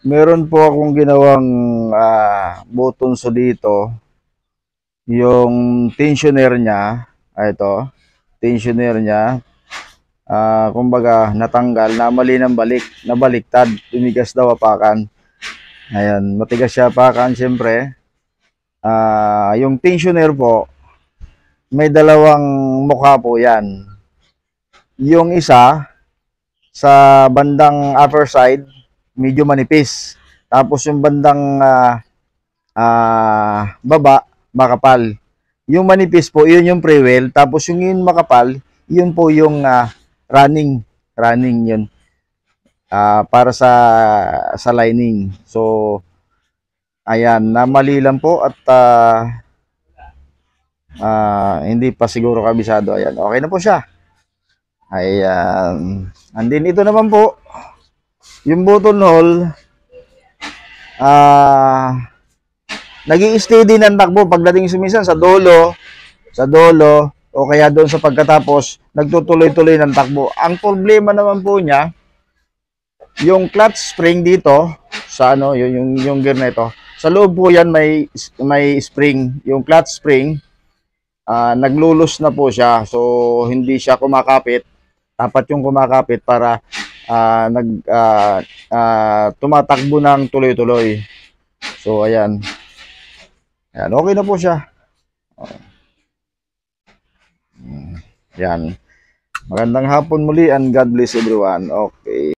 Meron po akong ginawang button so dito. Yung tensioner niya, ito, tensioner niya, kumbaga natanggal, namali ng balik, nabaliktad, tumigas daw apakan. Ayan, matigas siya apakan, siyempre. Yung tensioner po, may dalawang mukha po yan. Yung isa, sa bandang upper side, medyo manipis. Tapos yung bandang baba, makapal. Yung manipis po, yun yung pre-weld. Tapos yung yun makapal, yun po yung running. Running yun. Para sa lining. So, ayan, namali lang po at hindi pa siguro kabisado. Ayan, okay na po siya. Ayan. And then ito naman po, yung button hole, nag-i-steady ng takbo pagdating sumisan sa dolo, o kaya doon sa pagkatapos, nagtutuloy-tuloy ng takbo. Ang problema naman po niya, yung clutch spring dito, sa ano, yung gear na ito, sa loob po yan may spring. Yung clutch spring, naglulus na po siya. So, hindi siya kumakapit. Dapat yung kumakapit para tumatakbo ng tuloy-tuloy. So, ayan. Ayan, okay na po siya. Ayan. Magandang hapon muli and God bless everyone. Okay.